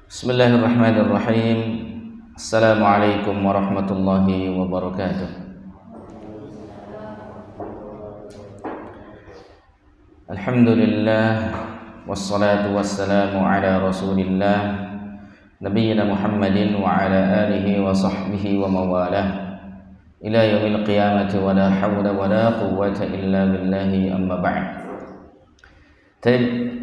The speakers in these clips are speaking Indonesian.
Bismillahirrahmanirrahim. Assalamualaikum warahmatullahi wabarakatuh. Alhamdulillah, wassalatu wassalamu ala rasulillah Nabiyyina Muhammadin wa ala alihi wa sahbihi wa mawalah ila yaumil qiyamati wa la hawla wa la quwwata illa billahi amma ba'd.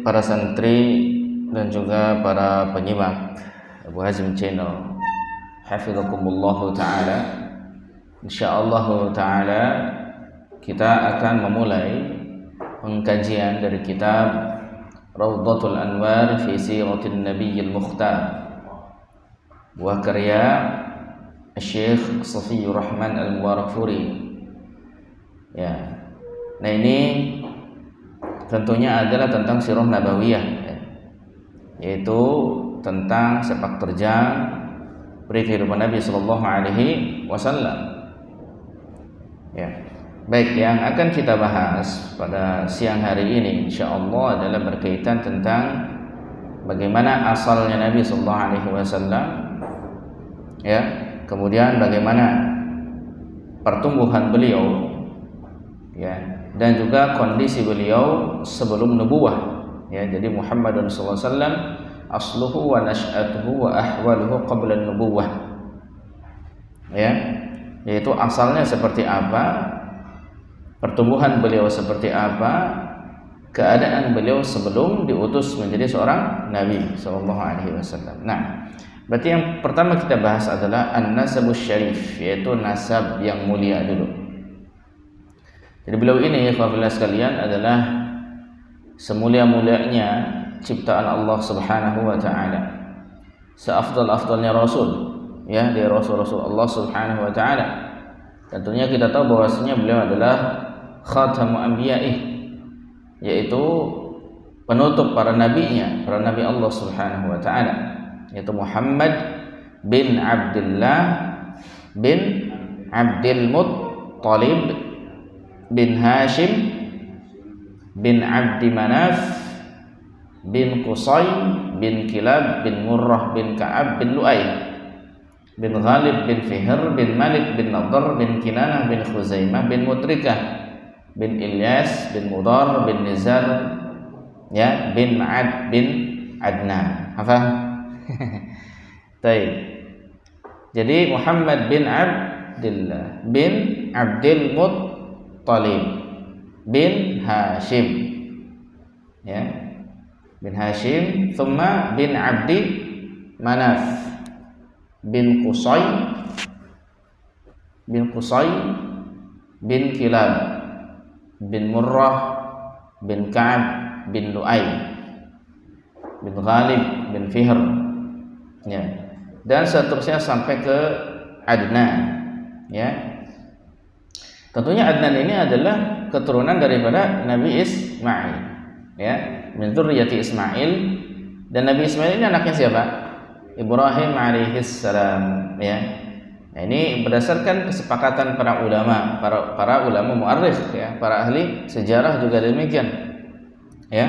Para santri dan juga para penyimak Abu Hazim Channel, hafizakumullah ta'ala. Insyaallah ta'ala kita akan memulai pengkajian dari kitab Rawdatul Anwar fi Siratin Nabiyil Mukhtar, buah karya Syekh Safiyur Rahman Al-Mubarakfuri. Ya. Nah, ini tentunya adalah tentang sirah nabawiyah, yaitu tentang sepak terjang peri kehidupan Nabi Sallallahu Alaihi Wasallam. Ya, baik, yang akan kita bahas pada siang hari ini insyaallah adalah berkaitan tentang bagaimana asalnya Nabi Sallallahu Alaihi Wasallam, ya, kemudian bagaimana pertumbuhan beliau, ya, dan juga kondisi beliau sebelum nubuwah. Ya, jadi Muhammadun sallallahu alaihi wasallam asluhu wa nash'atuhu wa ahwaluhu qabla an-nubuwah. Ya, yaitu asalnya seperti apa, pertumbuhan beliau seperti apa, keadaan beliau sebelum diutus menjadi seorang nabi sallallahu alaihi wasallam. Nah, berarti yang pertama kita bahas adalah an-nasabus syarif, yaitu nasab yang mulia dulu. Jadi beliau ini, ikhwah sekalian, adalah semulia-mulianya ciptaan Allah Subhanahu wa taala, seafdal-afdalnya rasul, ya, dari rasul-rasul Allah Subhanahu wa taala. Tentunya kita tahu bahwasanya beliau adalah khatamu anbiya'ih, yaitu penutup para nabinya, para nabi Allah Subhanahu wa taala, yaitu Muhammad bin Abdullah bin Abdul Muttalib bin Hashim bin Abdi Manaf bin Qusay bin Kilab bin Murrah bin Ka'ab bin Lu'ay bin Ghalib bin Fihr bin Malik bin Nadar bin Kinanah bin Khuzaimah bin Mutrikah bin Ilyas bin Mudar bin Nizar, ya, bin Ma'ad bin Adnan. Hafal? Baik. Jadi Muhammad bin Abdullah bin Abdul Muttalib bin Hashim, ya, bin Hashim, thumma bin Abdi Manaf bin Qusay bin Kilab bin Murrah bin Ka'ab bin Lu'ay bin Ghalib bin Fihr, ya, dan seterusnya sampai ke Adnan, ya. Tentunya Adnan ini adalah keturunan daripada Nabi Ismail, ya, min dzurriyyati Ismail. Dan Nabi Ismail ini anaknya siapa? Ibrahim alaihissalam, ya. Nah, ini berdasarkan kesepakatan para ulama, para ulama mu'arrikh, ya, para ahli sejarah juga demikian, ya.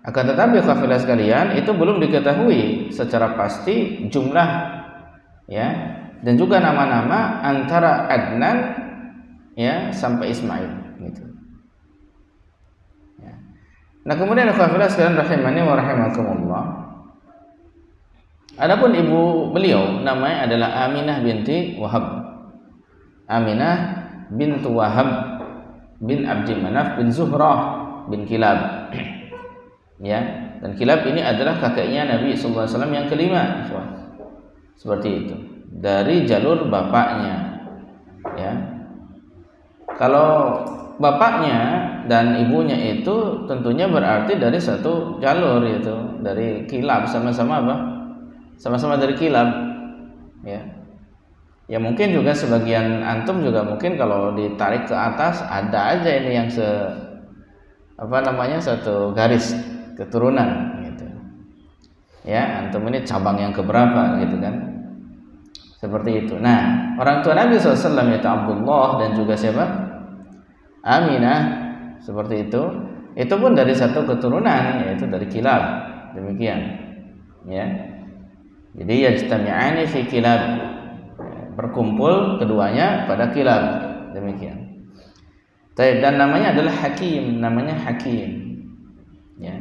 Akan tetapi kafilah sekalian, itu belum diketahui secara pasti jumlah, ya, dan juga nama-nama antara Adnan, ya, sampai Ismail, gitu. Ya. Nah, kemudian kafilah sekalian rahimani wa rahimakumullah, adapun ibu beliau namanya adalah Aminah binti Wahab. Aminah bintu Wahab bin Abdi Manaf bin Zuhrah bin Kilab. Ya, dan Kilab ini adalah kakeknya Nabi sallallahu alaihi wasallam yang kelima. Seperti itu. Dari jalur bapaknya. Ya. Kalau bapaknya dan ibunya itu tentunya berarti dari satu jalur, yaitu dari Kilab, sama-sama apa? Sama-sama dari Kilab, ya. Ya, mungkin juga sebagian antum juga mungkin kalau ditarik ke atas ada aja ini yang satu garis keturunan, gitu. Ya, antum ini cabang yang keberapa, gitu kan? Seperti itu. Nah, orang tua Nabi SAW yaitu Abdullah dan juga siapa? Aminah, seperti itu. Itu pun dari satu keturunan, yaitu dari Kilab. Demikian. Ya. Jadi yajtami'ani fi kilab, berkumpul keduanya pada kilab, demikian. Dan namanya adalah Hakim, namanya Hakim, ya,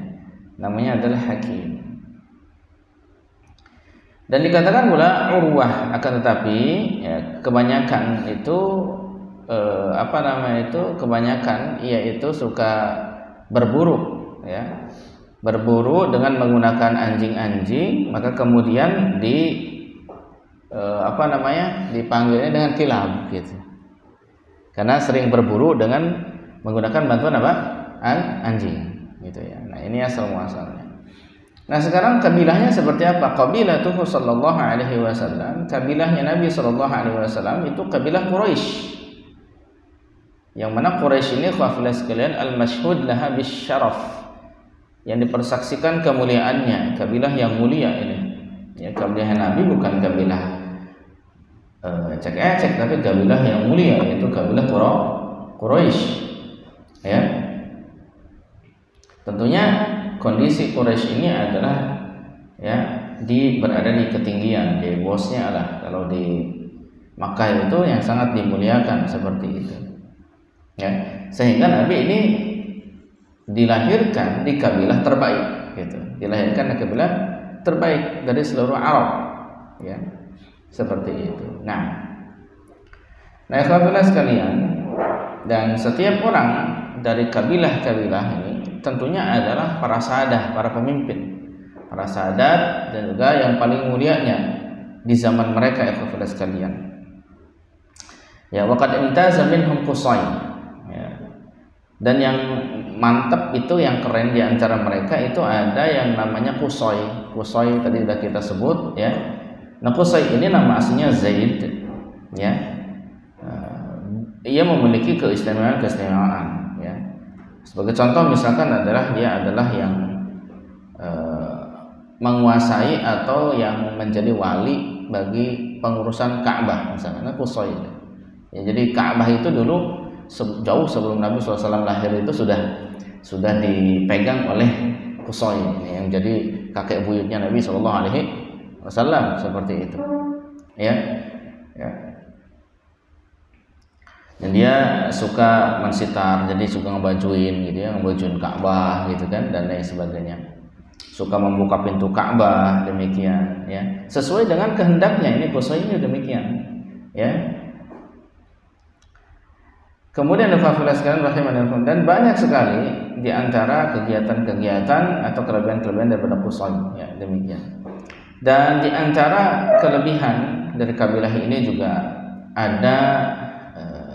namanya adalah Hakim. Dan dikatakan pula Urwah, akan tetapi ya, kebanyakan itu kebanyakan ia itu suka berburu, ya, berburu dengan menggunakan anjing-anjing, maka kemudian dipanggilnya dengan kilab, gitu. Karena sering berburu dengan menggunakan bantuan apa? Anjing, gitu ya. Nah, ini asal muasalnya. Nah, sekarang kabilahnya seperti apa? Qabilatuhu sallallahu alaihi wasallam, kabilahnya Nabi sallallahu alaihi wasallam itu kabilah Quraisy. Yang mana Quraisy ini kafilah sekalian al-masyhud laha bisyaraf, yang dipersaksikan kemuliaannya, kabilah yang mulia ini. Ya, kabilah Nabi bukan kabilah cek-cek, tapi kabilah yang mulia, yaitu kabilah Quraisy. Ya. Tentunya kondisi Quraisy ini adalah ya berada di ketinggian, di bosnya lah. Kalau di Makkah itu yang sangat dimuliakan seperti itu. Ya, sehingga Nabi ini dilahirkan di kabilah terbaik, gitu. Dilahirkan di kabilah terbaik dari seluruh Arab, ya. Seperti itu. Nah, ikhwafillah sekalian, dan setiap orang dari kabilah-kabilah ini tentunya adalah para sahadah, para pemimpin, para sahadat, dan juga yang paling mulianya di zaman mereka, ikhwafillah sekalian. Ya, waqad imtaza minhum Qusay. Ya. Dan yang mantap itu, yang keren di antara mereka itu ada yang namanya Qusay. Qusay tadi sudah kita sebut, ya. Nah, Qusay ini nama aslinya Zaid, ya. Ia memiliki keistimewaan, ya. Sebagai contoh misalkan adalah dia adalah yang menguasai atau yang menjadi wali bagi pengurusan Ka'bah misalnya, Qusay. Ya, jadi Ka'bah itu dulu jauh sebelum Nabi SAW lahir itu sudah dipegang oleh Qusay, yang jadi kakek buyutnya Nabi SAW, seperti itu, ya. Dan dia suka mensitar, jadi suka ngebajuin, gitu ya, ngebajuin Ka'bah, gitu kan, dan lain sebagainya. Suka membuka pintu Ka'bah, demikian, ya, sesuai dengan kehendaknya. Ini Qusay ini demikian, ya. Kemudian dan banyak sekali di antara kegiatan-kegiatan atau kelebihan-kelebihan daripada Qusay, ya, demikian. Dan di antara kelebihan dari kabilah ini juga ada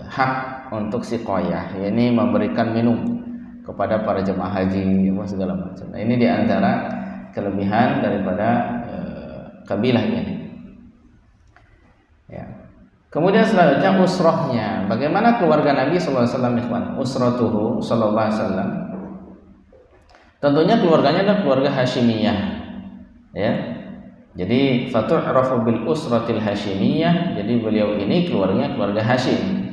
hak untuk siqayah, yakni memberikan minum kepada para jemaah haji, segala macam. Nah, ini di antara kelebihan daripada kabilah ini. Ya. Kemudian selanjutnya usrahnya. Bagaimana keluarga Nabi sallallahu alaihi wasallam, ikhwan? Usratuhu sallallahu alaihi wasallam. Tentunya keluarganya adalah keluarga Hasyimiyah. Ya. Jadi fatu'rafu bil usratil Hasyimiyah. Jadi beliau ini keluarganya keluarga Hasyim.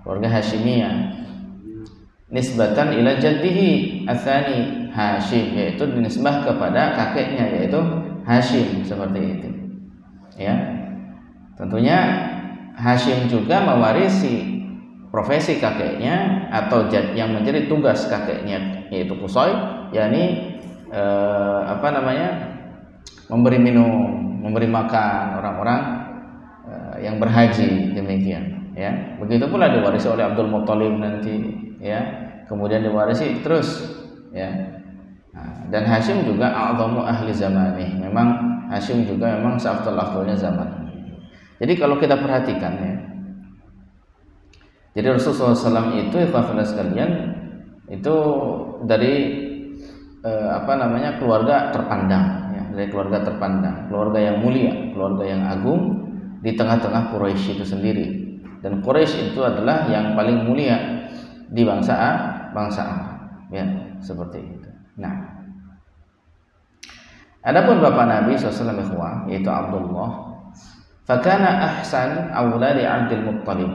Keluarga Hasyimiyah. Nisbatan ila jaddihi atsani Hasyim, yaitu dinisbah kepada kakeknya, yaitu Hasyim, seperti itu. Ya. Tentunya Hasyim juga mewarisi profesi kakeknya atau yang menjadi tugas kakeknya, yaitu Qusay, yakni memberi minum, memberi makan orang-orang yang berhaji, demikian, ya. Begitu pula diwarisi oleh Abdul Muttalib nanti, ya. Kemudian diwarisi terus, ya. Nah, dan Hasyim juga a'dhamu ahli zamani. Memang Hasyim juga memang seafdal-afdalnya zaman. Jadi kalau kita perhatikan, ya, jadi Rasulullah SAW itu, ikhwafillah sekalian, itu dari keluarga terpandang, ya, dari keluarga terpandang, keluarga yang mulia, keluarga yang agung di tengah-tengah Quraisy itu sendiri. Dan Quraisy itu adalah yang paling mulia di bangsa Arab, ya, seperti itu. Nah, adapun bapak Nabi SAW, yaitu Abdullah, fakana ahsan awladi Abdul Muttalib.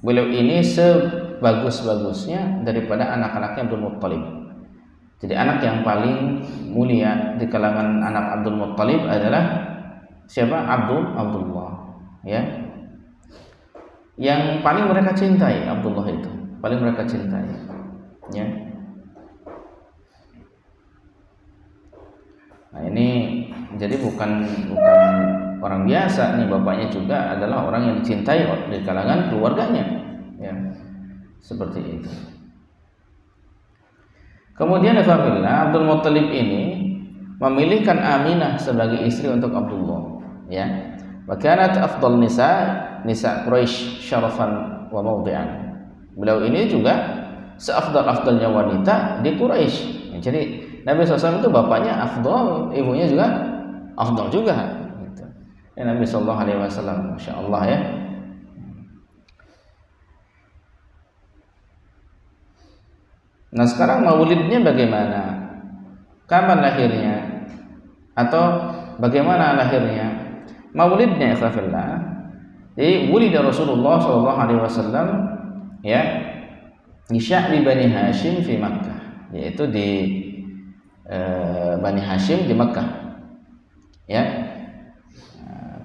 Beliau ini sebagus-bagusnya daripada anak-anaknya Abdul Muttalib. Jadi anak yang paling mulia di kalangan anak Abdul Muttalib adalah siapa? Abdullah, ya. Yang paling mereka cintai Abdullah itu, paling mereka cintai, ya. Nah, ini jadi bukan orang biasa nih, bapaknya juga adalah orang yang dicintai di kalangan keluarganya, ya. Seperti itu. Kemudian Abdul Muttalib ini memilihkan Aminah sebagai istri untuk Abdullah, ya. Wa kanat afdal nisa Quraisy syarafan wa mawdi'an. Beliau ini juga seafdal-afdalnya wanita di Quraisy. Jadi Nabi SAW itu bapaknya afdal, ibunya juga afdal juga. Gitu. Ya, Nabi SAW, Masya Allah, ya. Nah, sekarang maulidnya bagaimana? Kapan lahirnya? Atau bagaimana lahirnya? Maulidnya, ikhwafillah. Jadi wulida Rasulullah SAW, ya, di Sya'bi Bani Hashim di Makkah, yaitu di Bani Hashim di Makkah, ya.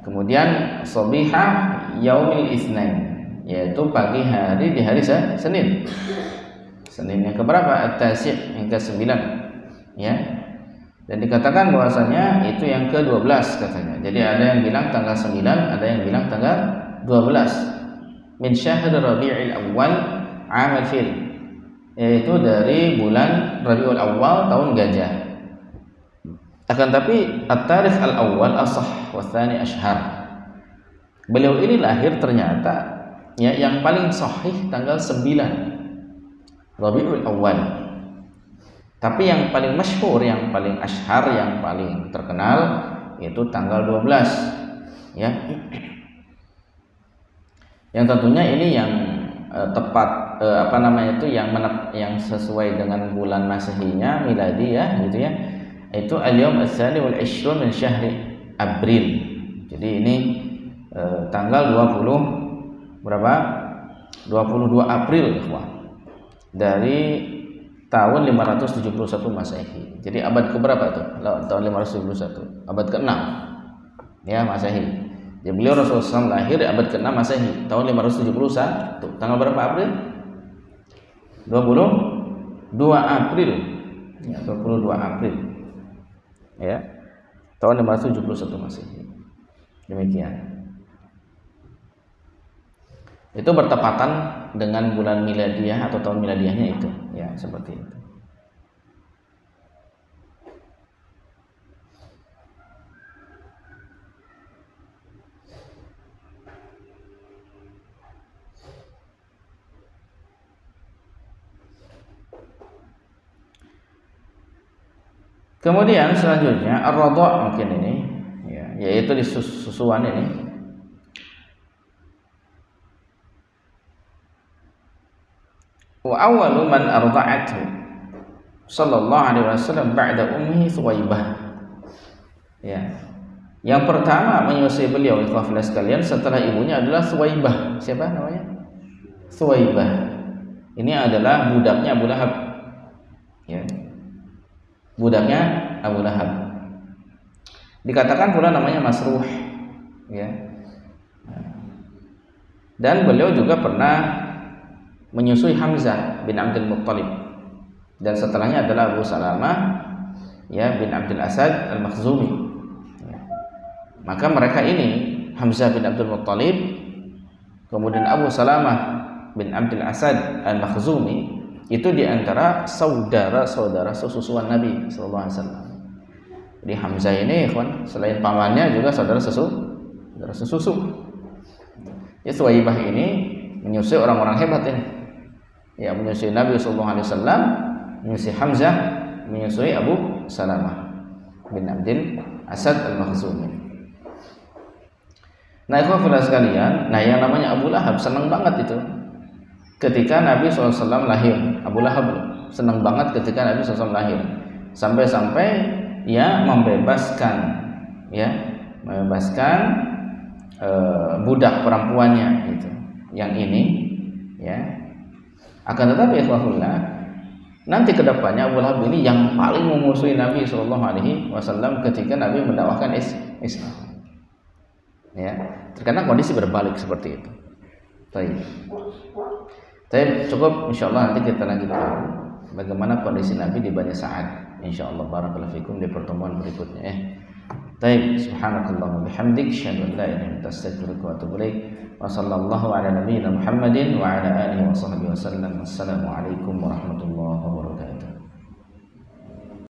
Kemudian Sobihah Yaumil Itsnain, yaitu pagi hari di hari Senin. Senin yang keberapa? At-Tasi', yang ke-9, ya. Dan dikatakan bahwasanya itu yang ke-12 katanya. Jadi ada yang bilang tanggal 9, ada yang bilang tanggal 12. Min syahr Rabi'il Awwal Amal Fil, yaitu dari bulan Rabiul Awal tahun gajah. Akan tapi at-tarikh al-awwal ashah wa tsani ashhar. Beliau ini lahir ternyata, ya, yang paling sahih tanggal 9 Rabiul Awal. Tapi yang paling masyhur, yang paling ashhar, yang paling terkenal itu tanggal 12, ya. Yang tentunya ini yang tepat, yang sesuai dengan bulan Masehinya, miladi, ya, gitu ya. Itu al-yaum ats-tsani wal 20 min syahri April. Jadi ini tanggal 22 April, wah, dari tahun 571 Masehi. Jadi abad keberapa tuh? Tahun 571, abad ke-6, ya, Masehi. Jadi beliau Rasulullah SAW lahir di abad ke-6 Masehi, tahun 571. Tanggal berapa April? 22 April. Ya, 22 April. Ya. Tahun 571 Masehi. Demikian. Itu bertepatan dengan bulan miladiah atau tahun miladiahnya itu, ya, seperti itu. Kemudian selanjutnya ar-radha' mungkin ini, ya, yaitu di susuan ini. Wa awwalu man arda'athu sallallahu alaihi wasallam ba'da ummihi Thuwaibah. Ya. Yang pertama menyusui beliau, ikhwafillah sekalian, setelah ibunya adalah Thuwaibah. Siapa namanya? Thuwaibah. Ini adalah budaknya Abu Lahab. Ya. Budaknya Abu Lahab. Dikatakan pula namanya Masruh, ya. Dan beliau juga pernah menyusui Hamzah bin Abdul Muttalib, dan setelahnya adalah Abu Salamah, ya, bin Abdul Asad al-Makhzumi, ya. Maka mereka ini, Hamzah bin Abdul Muttalib, kemudian Abu Salamah bin Abdul Asad al-Makhzumi, itu diantara saudara-saudara sesusuan Nabi SAW. Jadi Hamzah ini, ikhwan, selain pamannya juga saudara sesusu. Ya, Thuwaibah ini menyusui orang-orang hebat ini. Ya, menyusui Nabi SAW, menyusui Hamzah, menyusui Abu Salamah bin Abdul Asad al-Makhzumi. Nah, ikhwafillah sekalian, nah, yang namanya Abu Lahab senang banget itu ketika Nabi SAW lahir. Abu Lahab senang banget ketika Nabi SAW lahir, sampai-sampai ya membebaskan budak perempuannya itu, yang ini, ya. Akan tetapi ikhwafillah, nanti kedepannya Abu Lahab ini yang paling memusuhi Nabi SAW ketika Nabi mendakwahkan Islam. Ya, terkadang kondisi berbalik seperti itu. Baik. Cukup, insyaallah nanti kita lanjutkan bagaimana kondisi Nabi di Bani Sa'ad. Insyaallah barakallahu fikum di pertemuan berikutnya. Baik, subhanakallahumma bihamdik, asyhadu an la ilaha illa anta, astaghfiruka wa atubu ilaik. Wa sallallahu ala nabiyyina Muhammadin wa ala alihi wa sahbihi wasallam. Assalamualaikum warahmatullahi wabarakatuh.